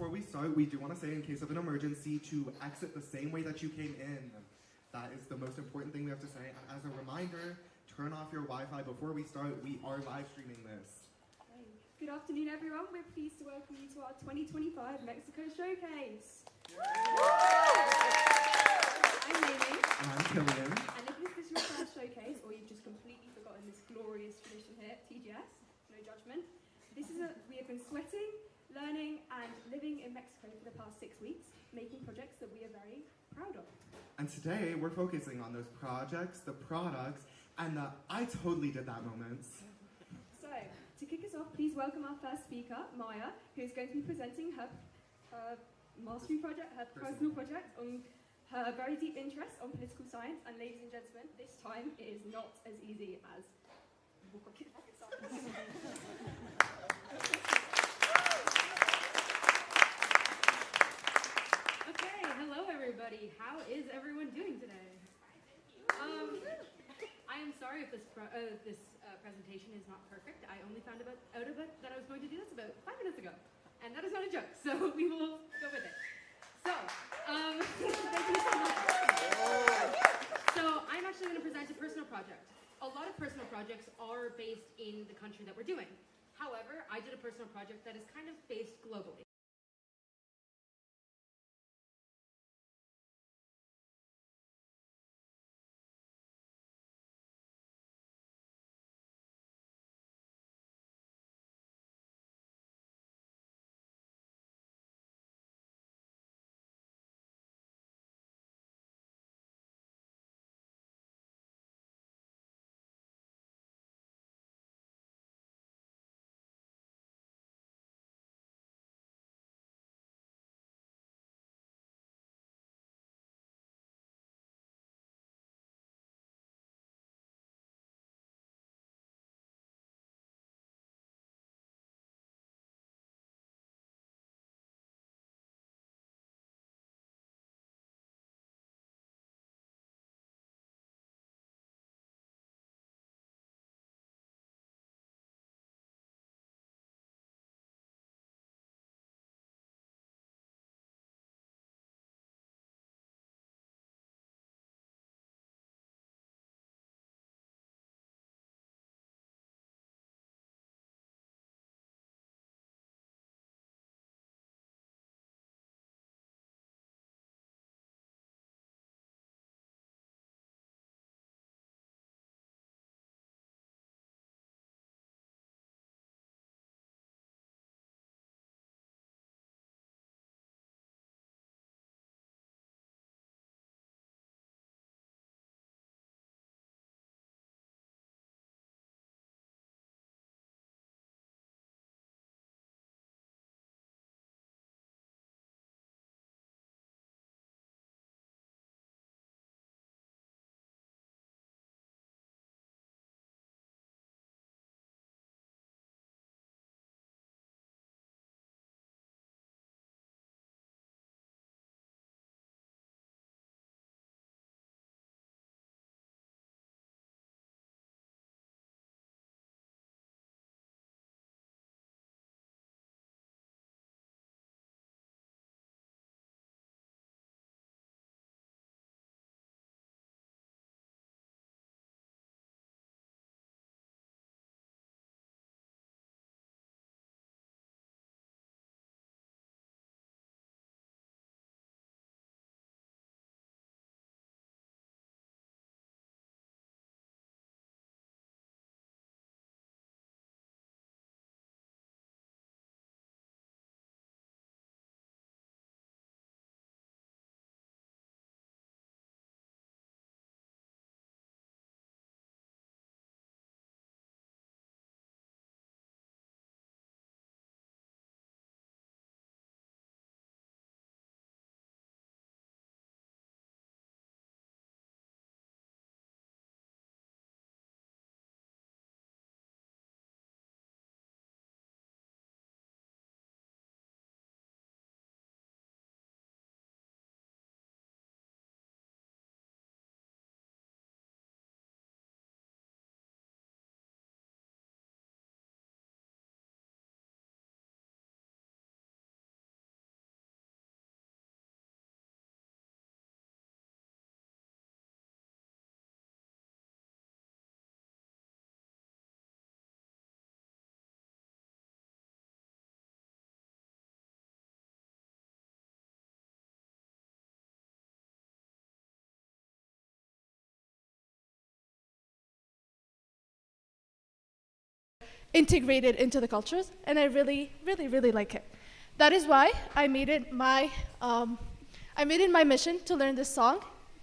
before we start, we do want to say, in case of an emergency, to exit the same way that you came in. That is the most important thing we have to say. And as a reminder, turn off your Wi-Fi before we start. We are live streaming this. Good afternoon, everyone. We're pleased to welcome you to our 2025 Mexico Showcase. I'm Amy. And I'm Killian. And if this is your first showcase, or you've just completely forgotten this glorious tradition here, TGS, no judgment. We have been sweating, learning, and living in Mexico for the past 6 weeks, making projects that we are very proud of. And today, we're focusing on those projects, the products, and the I totally did that moments. So, to kick us off, please welcome our first speaker, Maya, who's going to be presenting her mastery project, her personal project on her very deep interest on political science. And ladies and gentlemen, this time it is not as easy as rocket science. Okay, hello everybody. How is everyone doing today? I am sorry if this presentation is not perfect. I only found out about that I was going to do this about 5 minutes ago, and that is not a joke. So we will go with it. So, thank you so much. So I'm actually going to present a personal project. A lot of personal projects are based in the country that we're doing. However, I did a personal project that is kind of based globally. integrated into the cultures, and I really, really, really like it. That is why I made it my mission to learn this song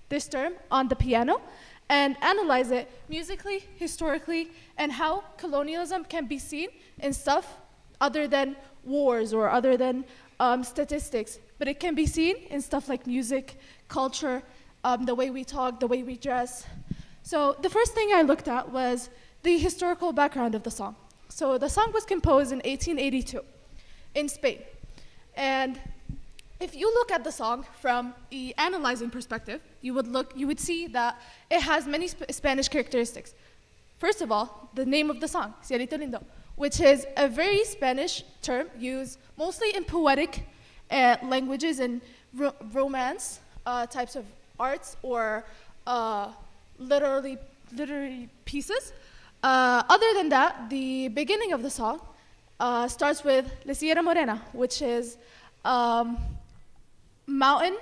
this term on the piano and analyze it musically, historically, and how colonialism can be seen in stuff other than wars or other than statistics. But it can be seen in stuff like music, culture, the way we talk, the way we dress. So the first thing I looked at was the historical background of the song. So the song was composed in 1882 in Spain. And if you look at the song from the analyzing perspective, you would see that it has many Spanish characteristics. First of all, the name of the song, Cielito Lindo, which is a very Spanish term used mostly in poetic languages and romance types of arts or literary pieces. Other than that, the beginning of the song starts with La Sierra Morena, which is mountain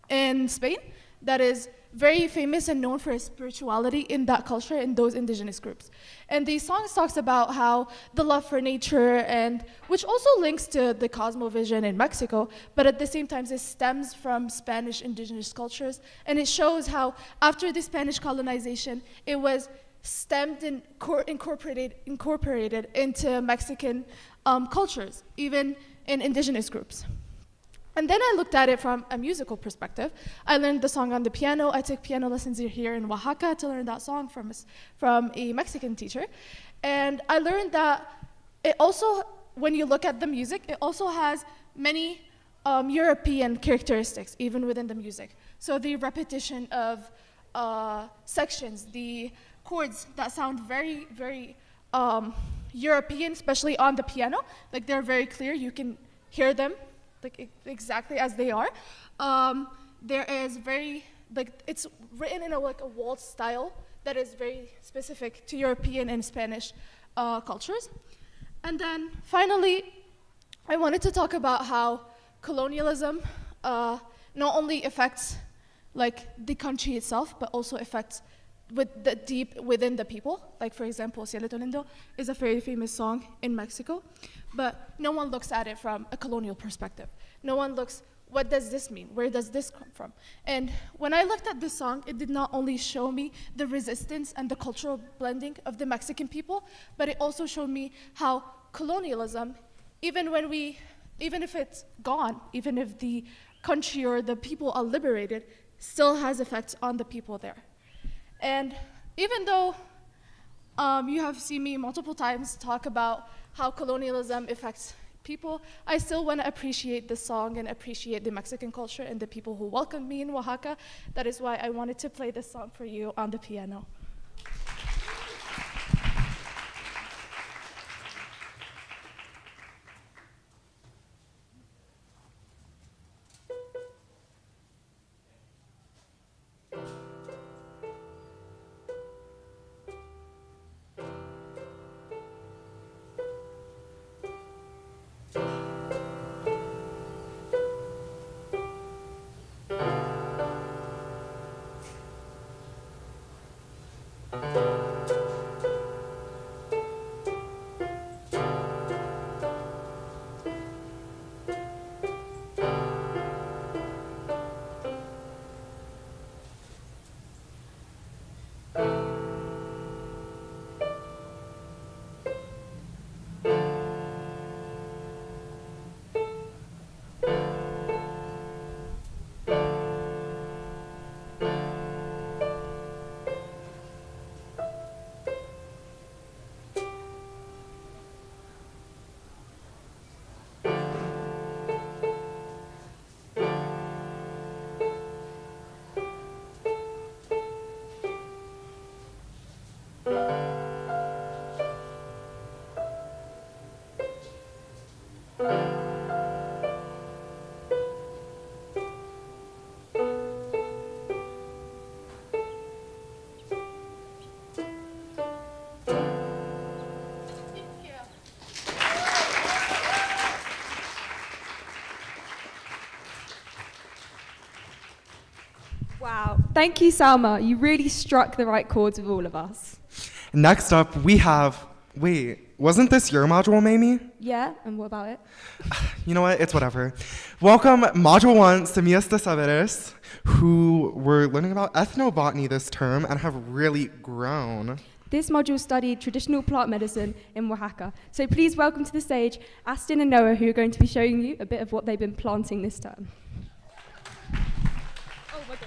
in Spain that is very famous and known for its spirituality in that culture, in those indigenous groups. And the song talks about how the love for nature, and which also links to the cosmovision in Mexico, but at the same time it stems from Spanish indigenous cultures, and it shows how after the Spanish colonization, it was stemmed and incorporated into Mexican cultures, even in indigenous groups. And then I looked at it from a musical perspective. I learned the song on the piano. I took piano lessons here in Oaxaca to learn that song from a Mexican teacher. And I learned that it also, when you look at the music, it also has many European characteristics, even within the music. So the repetition of sections, the chords that sound very, very European, especially on the piano, like they're very clear, you can hear them like exactly as they are. There is very, like it's written in a waltz style that is very specific to European and Spanish cultures. And then finally, I wanted to talk about how colonialism not only affects like the country itself, but also affects deep within the people. Like for example, Cielito Lindo is a very famous song in Mexico, but no one looks at it from a colonial perspective. No one looks, what does this mean? Where does this come from? And when I looked at this song, it did not only show me the resistance and the cultural blending of the Mexican people, but it also showed me how colonialism, even if it's gone, even if the country or the people are liberated, still has effects on the people there. And even though you have seen me multiple times talk about how colonialism affects people, I still want to appreciate this song and appreciate the Mexican culture and the people who welcomed me in Oaxaca. That is why I wanted to play this song for you on the piano. Wow, thank you, Salma. You really struck the right chords with all of us. Next up, we have, wait, Wasn't this your module, Mamie? Yeah, and what about it? You know what? It's whatever. Welcome, Module 1, Semillas de Saberes, who were learning about ethnobotany this term and have really grown. This module studied traditional plant medicine in Oaxaca. So please welcome to the stage Aston and Noah, who are going to be showing you a bit of what they've been planting this term. Oh my God.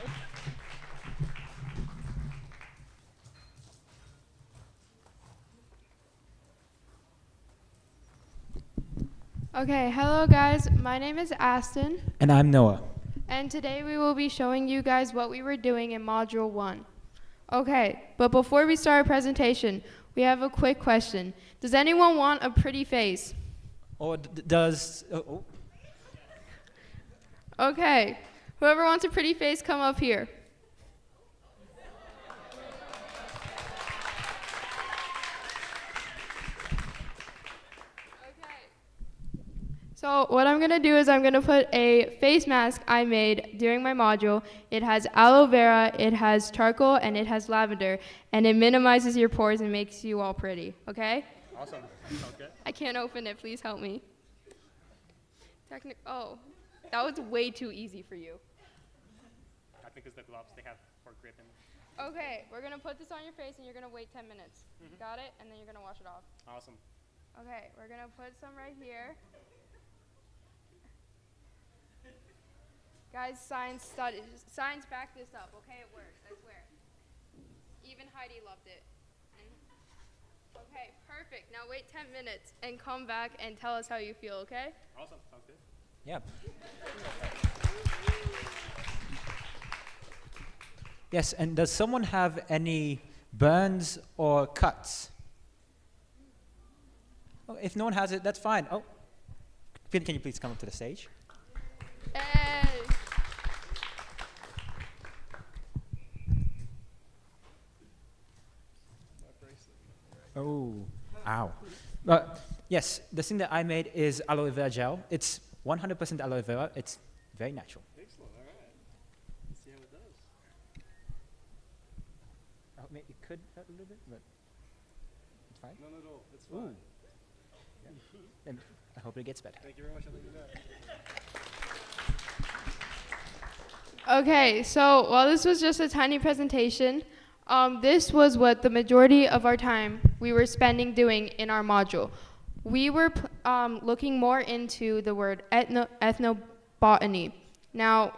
Okay, hello guys. My name is Aston, And I'm Noah. and today we will be showing you guys what we were doing in Module 1. Okay, but before we start our presentation, we have a quick question. Does anyone want a pretty face? Or does... Okay, whoever wants a pretty face, come up here. So what I'm going to do is I'm going to put a face mask I made during my module. It has aloe vera, it has charcoal, and it has lavender, and it minimizes your pores and makes you all pretty, okay? Awesome. Okay. I can't open it, please help me. Oh, that was way too easy for you. I think it's the gloves they have for gripping. Okay, we're going to put this on your face and you're going to wait 10 minutes. Got it? And then you're going to wash it off. Awesome. Okay, we're going to put some right here. Guys, science back this up, okay? It works, I swear. Even Heidi loved it. Okay, perfect. Now wait 10 minutes and come back and tell us how you feel, okay? Awesome. Sounds good. Yeah. Yes, and does someone have any burns or cuts? Oh, if no one has it, that's fine. Oh, Finn, can you please come up to the stage? Hey. Oh, ow. Yes, the thing that I made is aloe vera gel. It's 100% aloe vera. It's very natural. Excellent. All right. Let's see how it does. Oh, it could hurt a little bit, but it's fine. No. It's Ooh. fine. And I hope it gets better. Thank you very much. I'll let you know. Okay, so while this was just a tiny presentation, this was what the majority of our time we were spending doing in our module. We were looking more into the word ethnobotany. Now,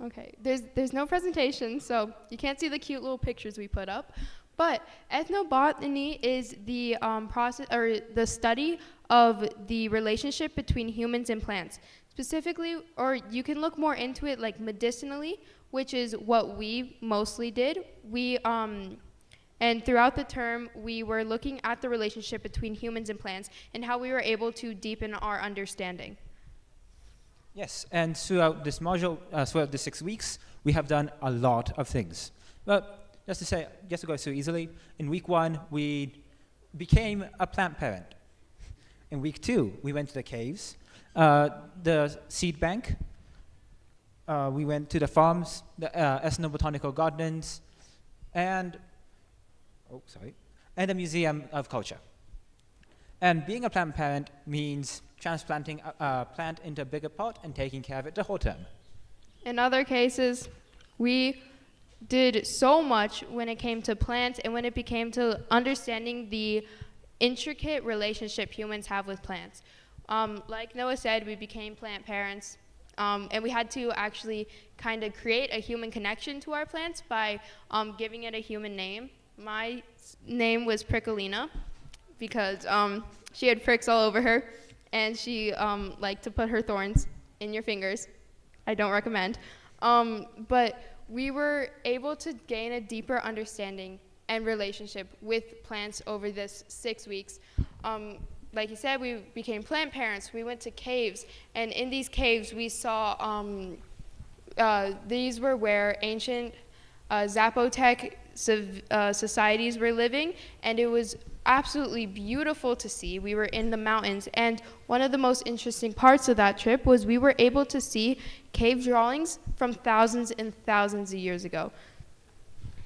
okay, there's no presentation, so you can't see the cute little pictures we put up. But ethnobotany is the process or the study of the relationship between humans and plants. Specifically, or you can look more into it like medicinally, which is what we mostly did. And throughout the term, we were looking at the relationship between humans and plants and how we were able to deepen our understanding. Yes, and throughout this module, throughout the 6 weeks, we have done a lot of things. But just to go through easily, in week 1, we became a plant parent. In week 2, we went to the caves, the seed bank, we went to the farms, the ethnobotanical gardens, and the Museum of Culture. And being a plant parent means transplanting a plant into a bigger pot and taking care of it the whole term. In other cases, we did so much when it came to plants and when it came to understanding the intricate relationship humans have with plants. Like Noah said, we became plant parents, and we had to actually kind of create a human connection to our plants by giving it a human name. My name was Prickalina because she had pricks all over her, and she liked to put her thorns in your fingers. I don't recommend. But we were able to gain a deeper understanding and relationship with plants over this 6 weeks. Like you said, we became plant parents. We went to caves, and in these caves we saw, these were where ancient Zapotec societies were living, and it was absolutely beautiful to see. We were in the mountains, and one of the most interesting parts of that trip was we were able to see cave drawings from thousands and thousands of years ago.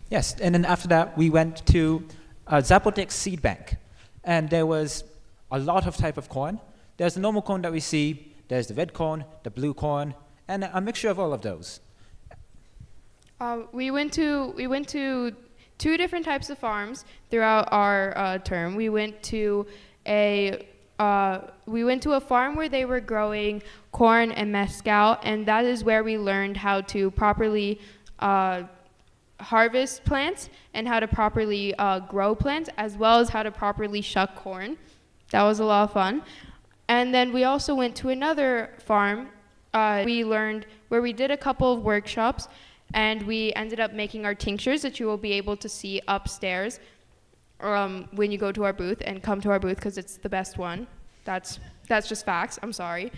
Yes, and then after that, we went to Zapotec Seed Bank. and there was a lot of type of corn. There's the normal corn that we see, there's the red corn, the blue corn, and a mixture of all of those. We went to 2 different types of farms throughout our term. We went to a farm where they were growing corn and mezcal, and that is where we learned how to properly harvest plants and how to properly grow plants, as well as how to properly shuck corn. That was a lot of fun. And then we also went to another farm. We learned where we did a couple of workshops, and we ended up making our tinctures that you will be able to see upstairs when you go to our booth, and come to our booth because it's the best one. That's just facts. I'm sorry.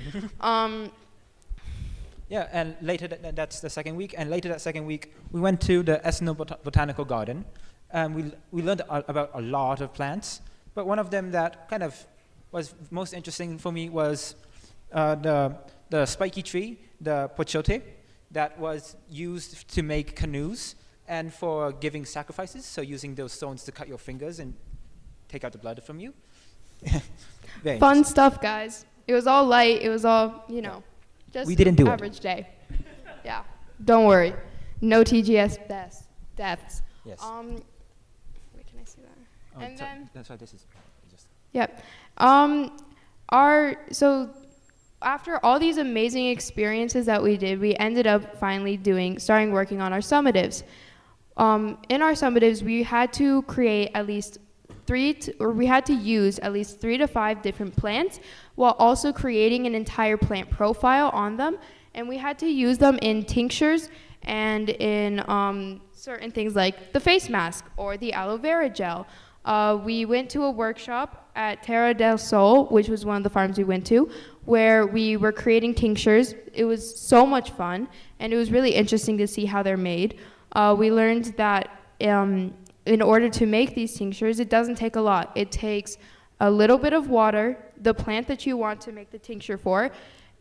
Yeah, and later, that's the second week, and later that second week, we went to the Botanical Garden, and we learned about a lot of plants, but one of them that kind of was most interesting for me was the spiky tree, the pochote, that was used to make canoes and for giving sacrifices, so using those stones to cut your fingers and take out the blood from you. Very Fun interesting. stuff, guys. It was all light. It was all, just We didn't do it. average day. Yeah. Don't worry. No TGS deaths. Yes. Wait, can I see that? Oh, And sorry, then, that's why this is just. yep. So after all these amazing experiences that we did, we ended up finally starting working on our summatives. In our summatives, we had to create at least we had to use at least 3 to 5 different plants, while also creating an entire plant profile on them. And we had to use them in tinctures and in certain things like the face mask or the aloe vera gel. We went to a workshop at Terra del Sol, which was one of the farms we went to, where we were creating tinctures. It was so much fun, and it was really interesting to see how they're made. We learned that in order to make these tinctures, it doesn't take a lot. It takes a little bit of water, the plant that you want to make the tincture for,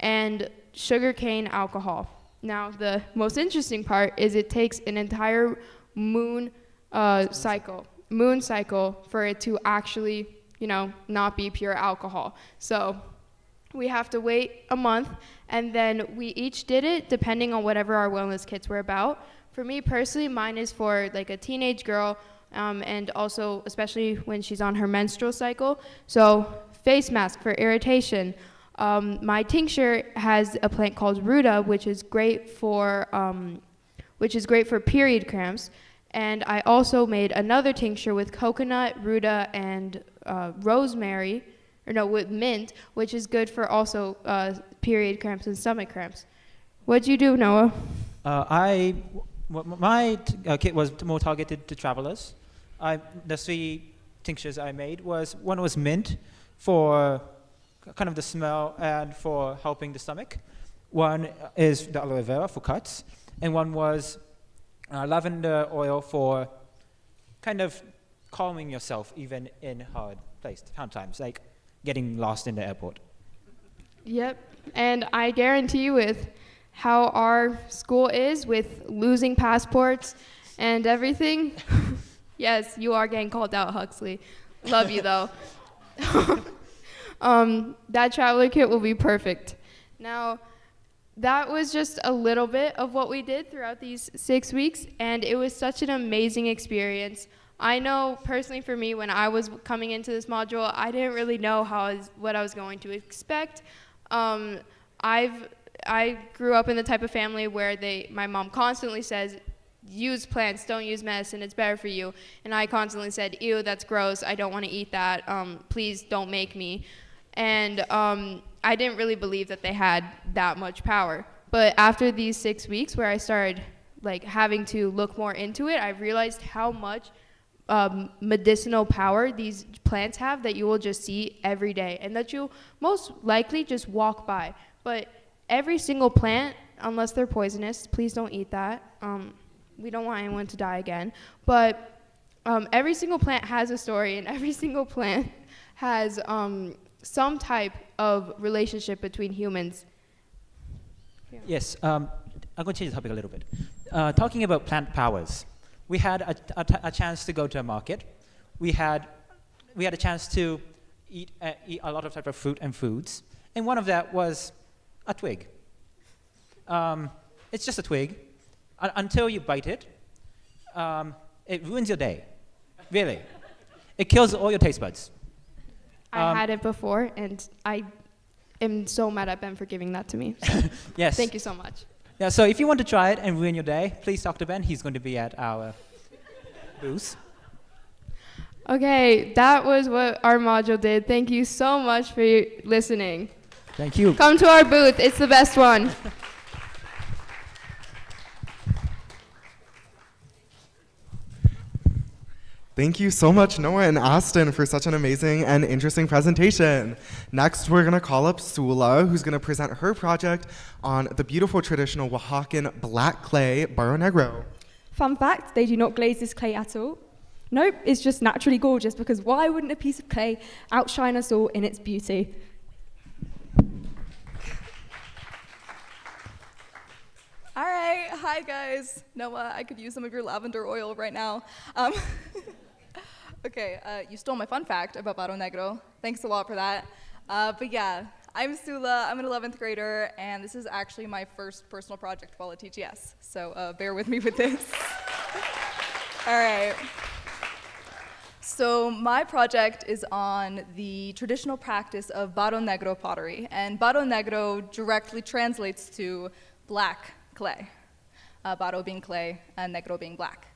and sugarcane alcohol. Now, the most interesting part is it takes an entire moon cycle for it to actually, not be pure alcohol. So we have to wait a month, and then we each did it depending on whatever our wellness kits were about. For me personally, mine is for like a teenage girl, and also especially when she's on her menstrual cycle. So face mask for irritation. My tincture has a plant called ruta, which is great for period cramps. And I also made another tincture with coconut, ruta, and with mint, which is good for also period cramps and stomach cramps. What'd you do, Noah? My kit was more targeted to travelers. The 3 tinctures I made one was mint for kind of the smell and for helping the stomach. One is the aloe vera for cuts, and one was lavender oil for kind of calming yourself even in hard times, like getting lost in the airport. Yep, and I guarantee you with how our school is with losing passports and everything, yes, you are getting called out, Huxley. Love you, though. That traveler kit will be perfect. Now, that was just a little bit of what we did throughout these 6 weeks, and it was such an amazing experience. I know personally for me, when I was coming into this module, I didn't really know what I was going to expect. I grew up in the type of family where my mom constantly says, use plants, don't use medicine, it's better for you. And I constantly said, ew, that's gross, I don't want to eat that, please don't make me. And I didn't really believe that they had that much power. But after these 6 weeks where I started having to look more into it, I realized how much medicinal power these plants have that you will just see every day and that you'll most likely just walk by. But every single plant, unless they're poisonous, please don't eat that. We don't want anyone to die again. But every single plant has a story, and every single plant has some type of relationship between humans. Yeah. Yes, I'm going to change the topic a little bit. Talking about plant powers, we had a chance to go to a market. We had we had a chance to eat a lot of type of fruit and foods, and one of that was a twig. It's just a twig. Until you bite it, it ruins your day. Really. It kills all your taste buds. I had it before, and I am so mad at Ben for giving that to me. Yes. Thank you so much. Yeah, so if you want to try it and ruin your day, please talk to Ben. He's going to be at our booth. Okay, that was what our module did. Thank you so much for listening. Thank you. Come to our booth. It's the best one. Thank you so much, Noah and Aston, for such an amazing and interesting presentation. Next, we're going to call up Sula, who's going to present her project on the beautiful traditional Oaxacan black clay barro negro. Fun fact, they do not glaze this clay at all. Nope, it's just naturally gorgeous, because why wouldn't a piece of clay outshine us all in its beauty? All right, hi guys. Noah, I could use some of your lavender oil right now. Okay, you stole my fun fact about Barro Negro. Thanks a lot for that. But yeah, I'm Sula, I'm an 11th grader, and this is actually my first personal project while at TGS. So bear with me with this. All right. So my project is on the traditional practice of Barro Negro pottery. And Barro Negro directly translates to black clay. Barro being clay and negro being black.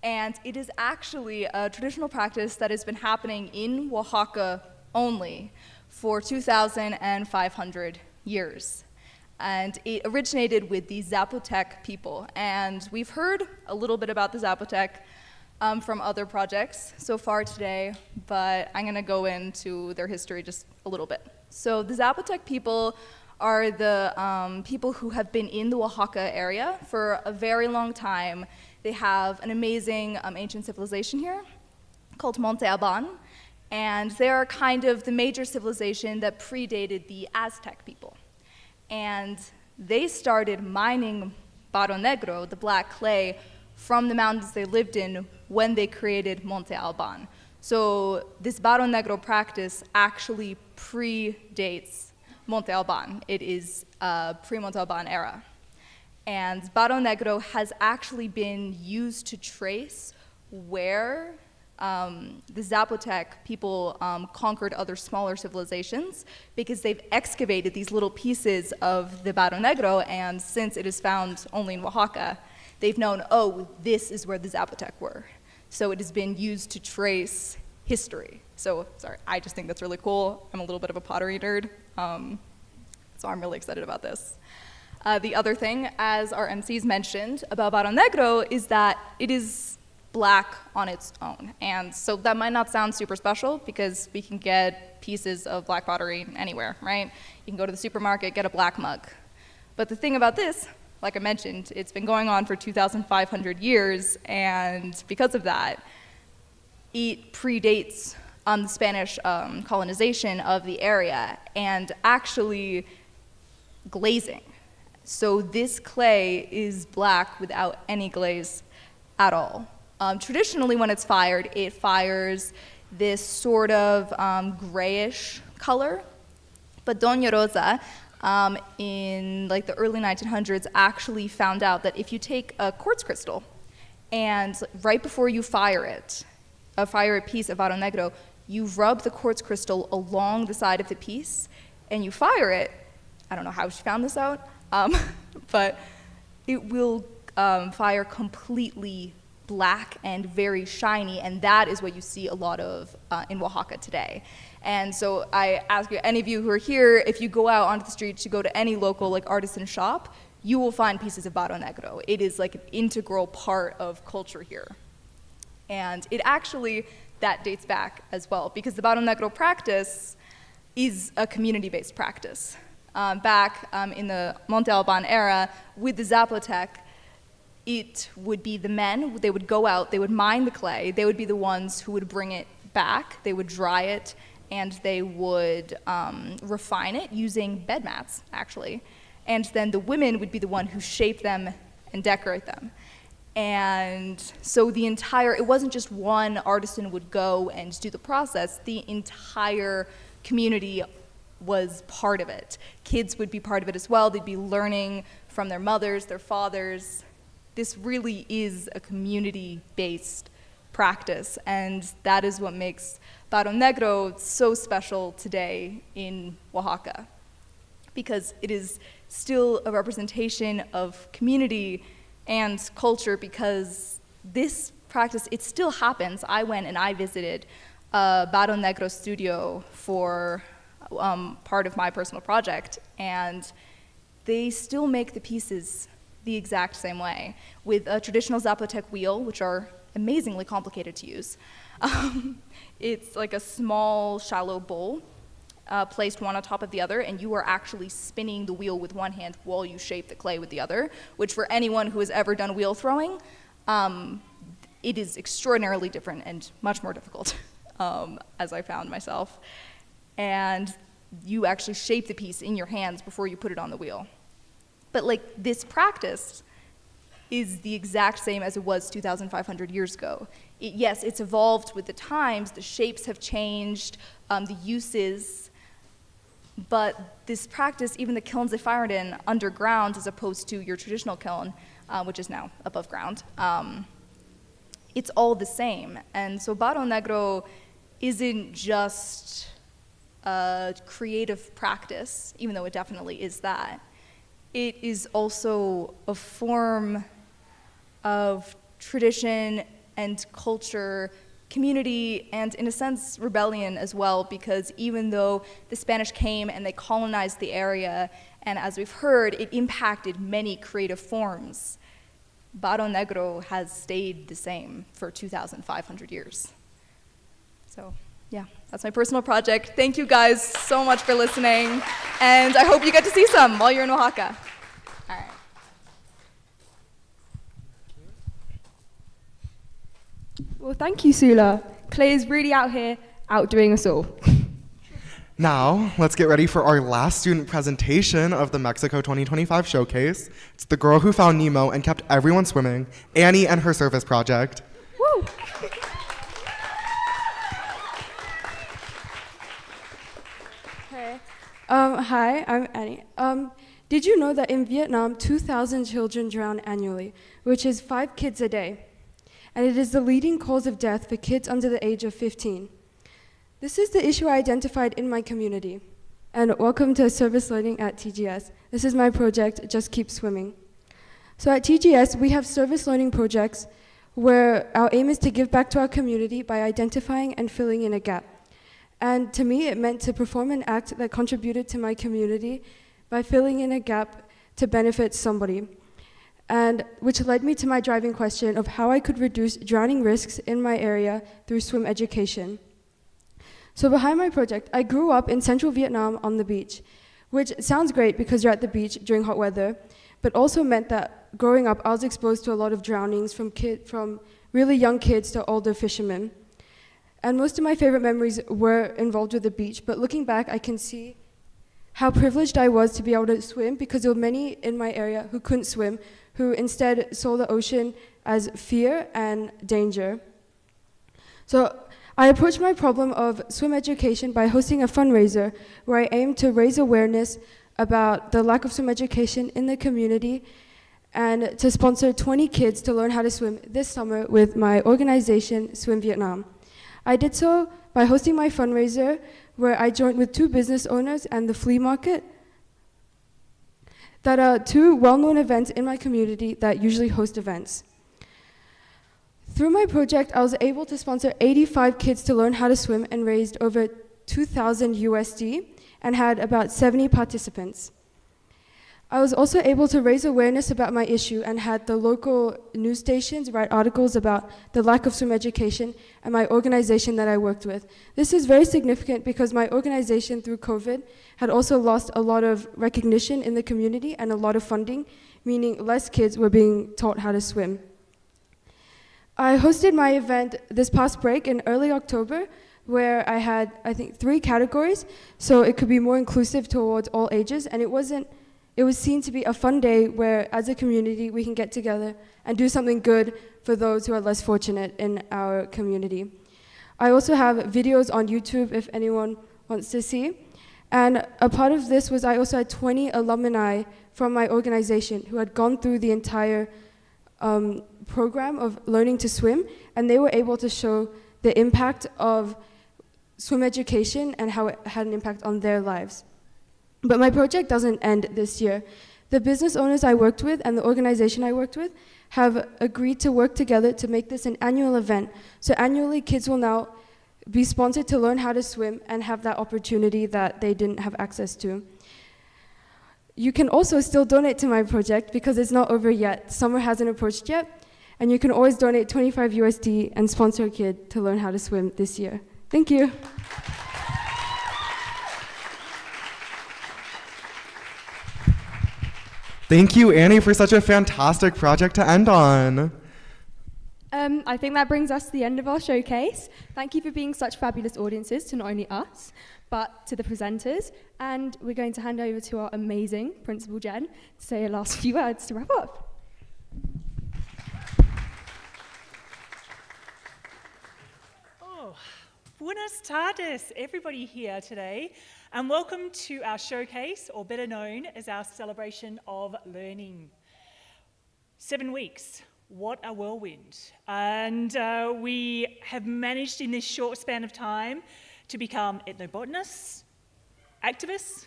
And it is actually a traditional practice that has been happening in Oaxaca only for 2,500 years. And it originated with the Zapotec people. And we've heard a little bit about the Zapotec from other projects so far today, but I'm gonna go into their history just a little bit. So the Zapotec people are the people who have been in the Oaxaca area for a very long time. They have an amazing ancient civilization here called Monte Alban, and they are kind of the major civilization that predated the Aztec people. And they started mining barro negro, the black clay, from the mountains they lived in when they created Monte Alban. So this barro negro practice actually predates Monte Alban. It is pre-Monte Alban era. And barro negro has actually been used to trace where the Zapotec people conquered other smaller civilizations, because they've excavated these little pieces of the barro negro, and since it is found only in Oaxaca, they've known, oh, this is where the Zapotec were. So it has been used to trace history. So, sorry, I just think that's really cool. I'm a little bit of a pottery nerd, so I'm really excited about this. The other thing, as our MCs mentioned, about barro negro is that it is black on its own. And so that might not sound super special, because we can get pieces of black pottery anywhere, right? You can go to the supermarket, get a black mug. But the thing about this, like I mentioned, it's been going on for 2,500 years, and because of that, it predates the Spanish colonization of the area, and actually glazing. So this clay is black without any glaze at all. Traditionally, when it's fired, it fires this sort of grayish color. But Doña Rosa, in like the early 1900s, actually found out that if you take a quartz crystal and right before you fire a piece of barro negro, you rub the quartz crystal along the side of the piece and you fire it. I don't know how she found this out, but it will fire completely black and very shiny, and that is what you see a lot of in Oaxaca today. And so I ask you, any of you who are here, if you go out onto the street to go to any local like artisan shop, you will find pieces of barro negro. It is like an integral part of culture here. And it actually, that dates back as well, because the barro negro practice is a community-based practice. Back in the Monte Alban era, with the Zapotec, it would be the men, they would go out, they would mine the clay, they would be the ones who would bring it back, they would dry it, and they would refine it using bed mats, actually. And then the women would be the one who shape them and decorate them. And so it wasn't just one artisan would go and do the process, the entire community was part of it. Kids would be part of it as well. They'd be learning from their mothers, their fathers. This really is a community-based practice, and that is what makes Barro Negro so special today in Oaxaca, because it is still a representation of community and culture, because this practice, it still happens. I went and I visited a Barro Negro studio for part of my personal project, and they still make the pieces the exact same way, with a traditional Zapotec wheel, which are amazingly complicated to use. It's like a small, shallow bowl placed one on top of the other, and you are actually spinning the wheel with one hand while you shape the clay with the other, which for anyone who has ever done wheel throwing, it is extraordinarily different and much more difficult, as I found myself. And you actually shape the piece in your hands before you put it on the wheel. But like, this practice is the exact same as it was 2,500 years ago. Yes, it's evolved with the times, the shapes have changed, the uses, but this practice, even the kilns they fired in underground as opposed to your traditional kiln, which is now above ground, it's all the same. And so Barro Negro isn't just a creative practice, even though it definitely is that. It is also a form of tradition and culture, community, and in a sense, rebellion as well, because even though the Spanish came and they colonized the area, and as we've heard, it impacted many creative forms, Barro Negro has stayed the same for 2,500 years. So, yeah, that's my personal project. Thank you guys so much for listening, and I hope you get to see some while you're in Oaxaca. All right. Well, thank you, Sula. Clay is really out here outdoing us all. Now, let's get ready for our last student presentation of the Mexico 2025 showcase. It's the girl who found Nemo and kept everyone swimming, Annie and her service project. Woo! Hey. Hi, I'm Annie. Did you know that in Vietnam, 2,000 children drown annually, which is 5 kids a day? And it is the leading cause of death for kids under the age of 15. This is the issue I identified in my community. And welcome to service learning at TGS. This is my project, Just Keep Swimming. So at TGS, we have service learning projects where our aim is to give back to our community by identifying and filling in a gap. And to me, it meant to perform an act that contributed to my community by filling in a gap to benefit somebody. And which led me to my driving question of how I could reduce drowning risks in my area through swim education. So behind my project, I grew up in central Vietnam on the beach, which sounds great because you're at the beach during hot weather, but also meant that growing up, I was exposed to a lot of drownings from really young kids to older fishermen. And most of my favorite memories were involved with the beach, but looking back, I can see how privileged I was to be able to swim, because there were many in my area who couldn't swim, who instead saw the ocean as fear and danger. So I approached my problem of swim education by hosting a fundraiser where I aimed to raise awareness about the lack of swim education in the community and to sponsor 20 kids to learn how to swim this summer with my organization, Swim Vietnam. I did so by hosting my fundraiser, where I joined with 2 business owners and the flea market, that are 2 well-known events in my community that usually host events. Through my project, I was able to sponsor 85 kids to learn how to swim and raised over 2,000 USD and had about 70 participants. I was also able to raise awareness about my issue and had the local news stations write articles about the lack of swim education and my organization that I worked with. This is very significant because my organization through COVID had also lost a lot of recognition in the community and a lot of funding, meaning less kids were being taught how to swim. I hosted my event this past break in early October, where I had, I think, 3 categories, so it could be more inclusive towards all ages, and it it was seen to be a fun day where, as a community, we can get together and do something good for those who are less fortunate in our community. I also have videos on YouTube if anyone wants to see. And a part of this was I also had 20 alumni from my organization who had gone through the entire program of learning to swim, and they were able to show the impact of swim education and how it had an impact on their lives. But my project doesn't end this year. The business owners I worked with and the organization I worked with have agreed to work together to make this an annual event. So annually, kids will now be sponsored to learn how to swim and have that opportunity that they didn't have access to. You can also still donate to my project because it's not over yet. Summer hasn't approached yet, and you can always donate 25 USD and sponsor a kid to learn how to swim this year. Thank you. Thank you, Annie, for such a fantastic project to end on. I think that brings us to the end of our showcase. Thank you for being such fabulous audiences to not only us, but to the presenters. And we're going to hand over to our amazing Principal Jen to say a last few words to wrap up. Oh, buenas tardes, everybody here today, and welcome to our showcase, or better known as our celebration of learning. 7 weeks. What a whirlwind. And we have managed in this short span of time to become ethnobotanists, activists,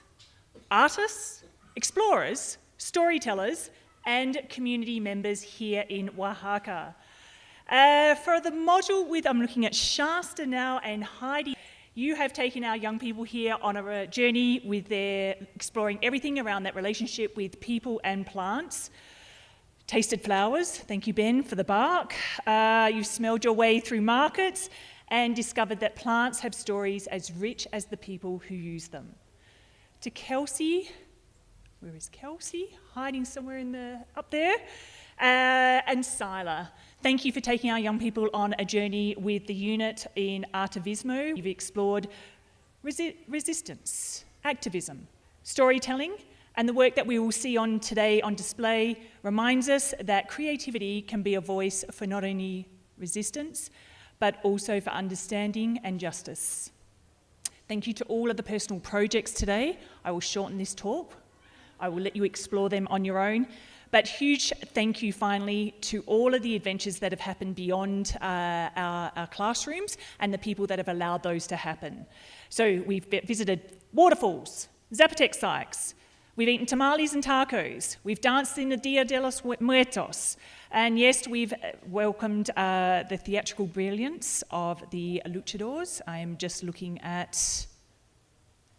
artists, explorers, storytellers, and community members here in Oaxaca. For the module I'm looking at Shasta now and Heidi. You have taken our young people here on a journey with their exploring everything around that relationship with people and plants. Tasted flowers, thank you, Ben, for the bark. You've smelled your way through markets and discovered that plants have stories as rich as the people who use them. To Kelsey, where is Kelsey? Hiding somewhere up there. And Sila, thank you for taking our young people on a journey with the unit in Artivismo. You've explored resistance, activism, storytelling, and the work that we will see on today on display reminds us that creativity can be a voice for not only resistance, but also for understanding and justice. Thank you to all of the personal projects today. I will shorten this talk. I will let you explore them on your own. But huge thank you finally to all of the adventures that have happened beyond our classrooms and the people that have allowed those to happen. So we've visited waterfalls, Zapotec sites, we've eaten tamales and tacos. We've danced in the Dia de los Muertos. And yes, we've welcomed the theatrical brilliance of the luchadors. I am just looking at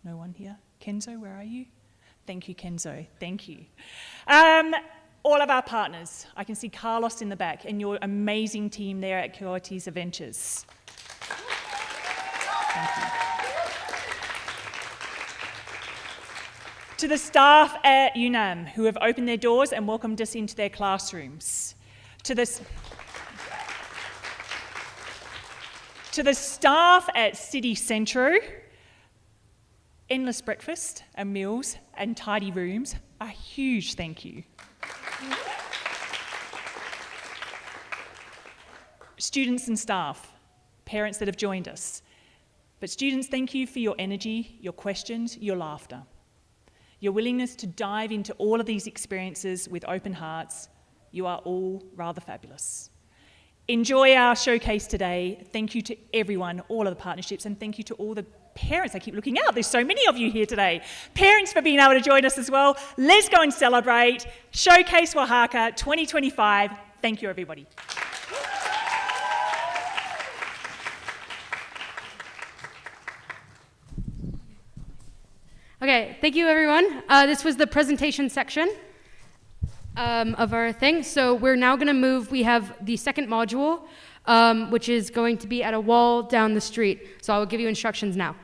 no one here. Kenzo, where are you? Thank you, Kenzo. Thank you. All of our partners. I can see Carlos in the back and your amazing team there at Coyotes Adventures. Thank you. To the staff at UNAM who have opened their doors and welcomed us into their classrooms. To the staff at City Centro, endless breakfast and meals and tidy rooms, a huge thank you. Students and staff, parents that have joined us. But students, thank you for your energy, your questions, your laughter. Your willingness to dive into all of these experiences with open hearts. You are all rather fabulous. Enjoy our showcase today. Thank you to everyone, all of the partnerships, and thank you to all the parents. I keep looking out. There's so many of you here today. Parents for being able to join us as well. Let's go and celebrate Showcase Oaxaca 2025. Thank you, everybody. Okay, thank you everyone. This was the presentation section of our thing. So we're now gonna move, we have the second module, which is going to be at a wall down the street. So I will give you instructions now.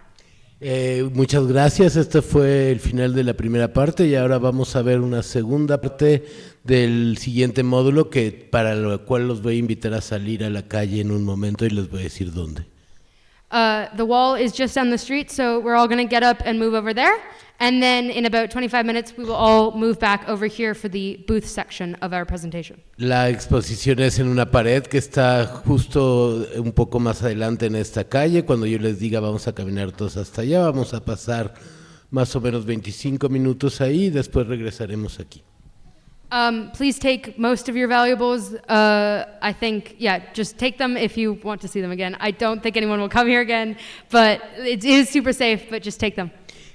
Muchas gracias, este fue el final de la primera parte y ahora vamos a ver una segunda parte del siguiente módulo para lo cual los voy a invitar a salir a la calle en un momento y les voy a decir dónde. The wall is just down the street, so we're all going to get up and move over there. And then in about 25 minutes, we will all move back over here for the booth section of our presentation. La exposición es en una pared que está justo un poco más adelante en esta calle. Cuando yo les diga vamos a caminar todos hasta allá, vamos a pasar más o menos 25 minutos ahí y después regresaremos aquí. Please take most of your valuables. I think, just take them if you want to see them again. I don't think anyone will come here again, but it is super safe, but just take them.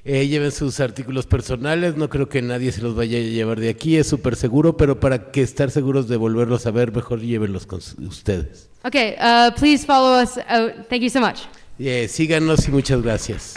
Lleven sus artículos personales, no creo que nadie se los vaya a llevar de aquí, es súper seguro, pero para que estar seguros de volverlos a ver, mejor llévenlos con ustedes. Okay, please follow us out. Thank you so much. Síganos y muchas gracias.